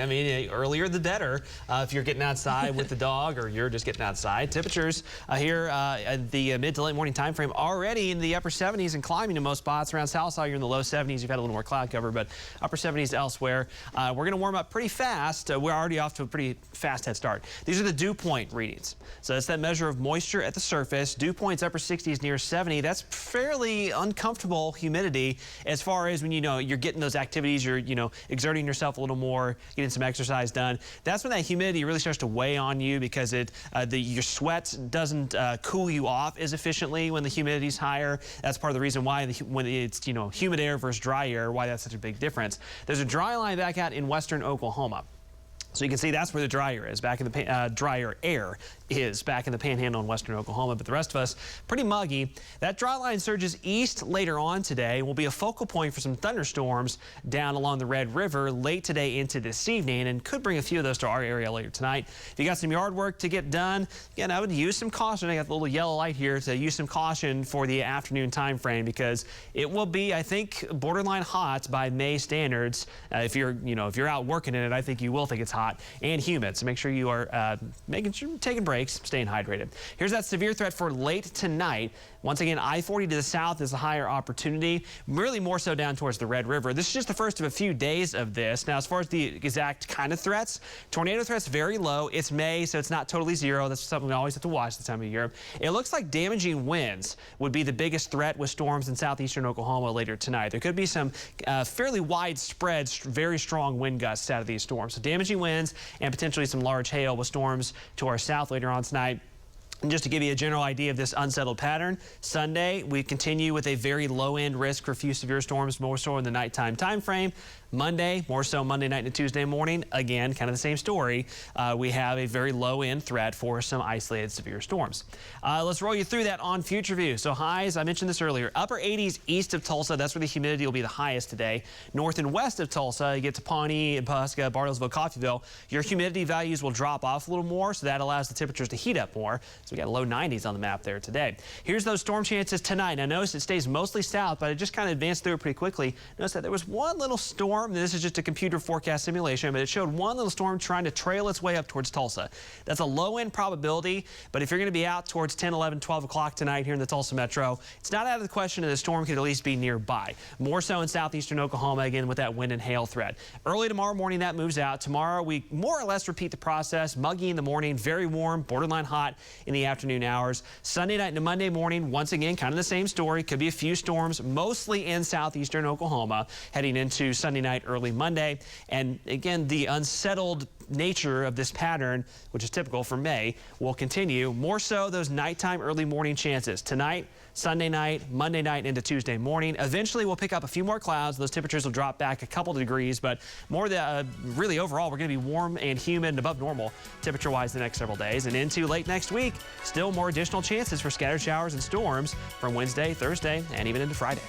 I mean, earlier the better if you're getting outside with the dog or you're just getting outside. Temperatures here at the mid to late morning time frame already in the upper 70s and climbing in most spots. Around Southside, you're in the low 70s. You've had a little more cloud cover, but upper 70s elsewhere. We're going to warm up pretty fast. We're already off to a pretty fast head start. These are the dew point readings. So it's that measure of moisture at the surface. Dew points upper 60s near 70. That's fairly uncomfortable humidity as far as when you're getting those activities, you're exerting yourself a little more, getting some exercise done. That's when that humidity really starts to weigh on you because your sweat doesn't cool you off as efficiently when the humidity's higher. That's part of the reason why when it's humid air versus dry air, why that's such a big difference. There's a dry line back out in western Oklahoma. So you can see that's where the drier is, back in the drier air is back in the panhandle in western Oklahoma, but the rest of us pretty muggy. That dry line surges east later on today, will be a focal point for some thunderstorms down along the Red River late today into this evening, and could bring a few of those to our area later tonight. If you got some yard work to get done, again, I would use some caution. I got the little yellow light here to use some caution for the afternoon time frame because it will be, I think, borderline hot by May standards. If you're out working in it, I think you will think it's hot and humid. So make sure you are taking breaks, staying hydrated. Here's that severe threat for late tonight. Once again, I-40 to the south is a higher opportunity, really more so down towards the Red River. This is just the first of a few days of this. Now, as far as the exact kind of threats, tornado threats very low. It's May, so it's not totally zero. That's something we always have to watch this time of year. It looks like damaging winds would be the biggest threat with storms in southeastern Oklahoma later tonight. There could be some fairly widespread, very strong wind gusts out of these storms. So damaging winds and potentially some large hail with storms to our south later on tonight. And just to give you a general idea of this unsettled pattern, Sunday we continue with a very low-end risk for a few severe storms, more so in the nighttime time frame. Monday, more so Monday night and Tuesday morning, again, kind of the same story. We have a very low-end threat for some isolated severe storms. Let's roll you through that on Future View. So highs, I mentioned this earlier, upper 80s east of Tulsa. That's where the humidity will be the highest today. North and west of Tulsa, you get to Pawnee, Pasco, Bartlesville, Coffeyville. Your humidity values will drop off a little more, so that allows the temperatures to heat up more. So we got low 90s on the map there today. Here's those storm chances tonight. Now notice it stays mostly south, but it just kind of advanced through it pretty quickly. Notice that there was one little storm. This is just a computer forecast simulation, but it showed one little storm trying to trail its way up towards Tulsa. That's a low-end probability, but if you're going to be out towards 10, 11, 12 o'clock tonight here in the Tulsa Metro, it's not out of the question that the storm could at least be nearby. More so in southeastern Oklahoma, again, with that wind and hail threat. Early tomorrow morning, that moves out. Tomorrow, we more or less repeat the process. Muggy in the morning, very warm, borderline hot in the afternoon hours. Sunday night into Monday morning, once again, kind of the same story. Could be a few storms, mostly in southeastern Oklahoma, heading into Sunday night, early Monday. And again, the unsettled nature of this pattern, which is typical for May, will continue. More so those nighttime, early morning chances. Tonight, Sunday night, Monday night into Tuesday morning. Eventually, we'll pick up a few more clouds. Those temperatures will drop back a couple of degrees, but more really overall, we're going to be warm and humid and above normal temperature-wise the next several days. And into late next week, still more additional chances for scattered showers and storms from Wednesday, Thursday, and even into Friday.